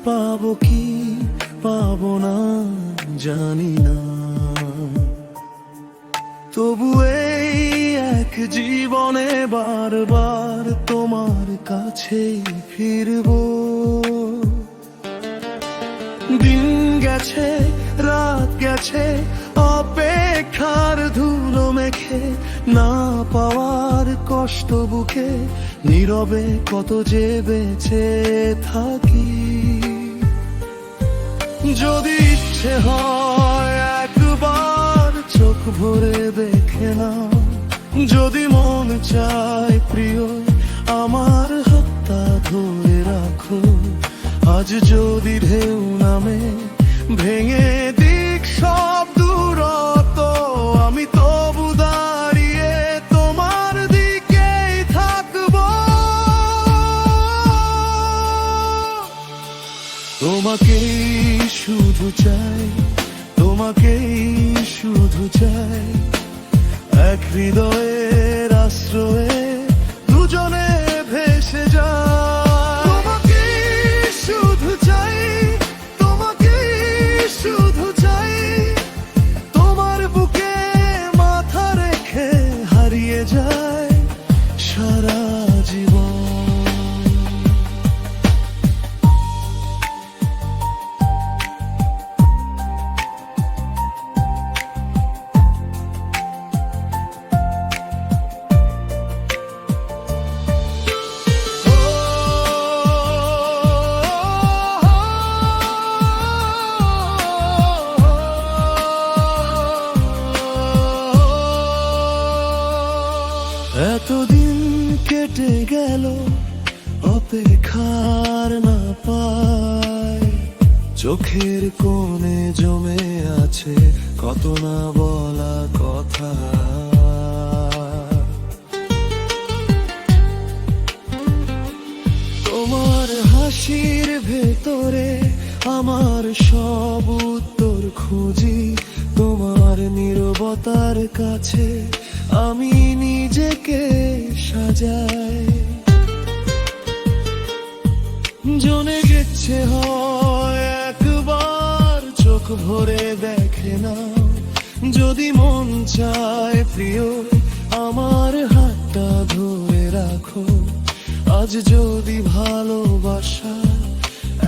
পাবো কি পাবো না জানি না, তবু এই এক জীবনে বারবার তোমার কাছে ফিরবো। দিন গেছে রাত গেছে অপেক্ষার ধুলো মেখে, না পাওয়ার কষ্ট বুকে নীরবে কত যে বেঁচে থাকি। যদি ইচ্ছে হয় একবার চোখ ভরে দেখে না, যদি মন চায় প্রিয় আমার হাতটা ধরে রাখো। আজ যদি ঢেউ নামে ভেঙে দিক সব দূরত্ব, আমি তবু দাঁড়িয়ে তোমার দিকেই থাকবো। তোমাকেই শুধু চাই, তোমাকেই শুধু চাই, এক হৃদয়ের আশ্রয়ে দুজনে ভেসে যায়। তোমাকেই শুধু চাই, তোমাকেই শুধু চাই, তোমার বুকে মাথা রেখে হারিয়ে যায় সারা জীবন। এতদিন কেটে গেল অপেক্ষার না পায়, চোখের কোণে জমে আছে কত না বলা কথা। তোমার হাসির ভেতরে আমার সব উত্তর খুঁজি, তোমার নীরবতার কাছে আমি নিজেকে সাজাই। জনে গেছে হয় একবার চোখ ভরে দেখে না, যদি মন চায় প্রিয় আমার হাতটা ধরে রাখো। আজ যদি ভালোবাসা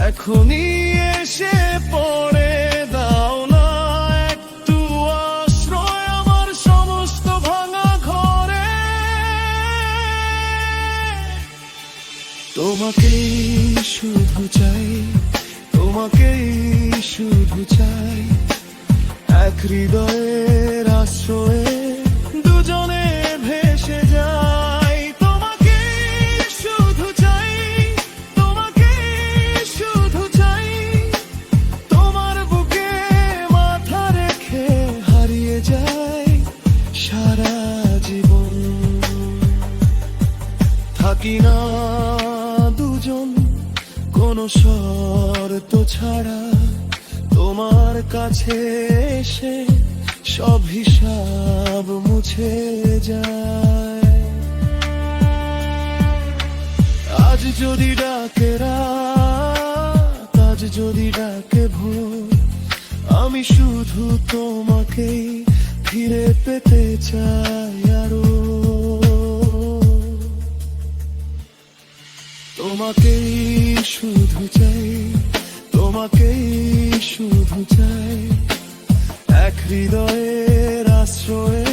এখনই এসে পড়ে দাও না একটু আশ্রয় আমার সমস্ত ভাঙা ঘরে। তোমাকেই শুধু চাই, তোমাকেই শুধু চাই, এক হৃদয়ের আশ্রয়ে দুজনে ভেসে যাই। তোমাকেই শুধু চাই, তোমাকেই শুধু চাই, তোমার বুকে মাথা রেখে হারিয়ে যাই সারা জীবন। থাকি না দুজন কোনো শর্ত ছাড়া, তোমার কাছে এসে সব হিসাব মুছে যায়। আজ যদি ডাকে রাত, আজ যদি ডাকে ভোর, আমি শুধু তোমাকেই ফিরে পেতে চাই আরো। তোমাকেই শুধু চাই, তোমাকেই শুধু চাই, এক হৃদয়ের আশ্রয়ে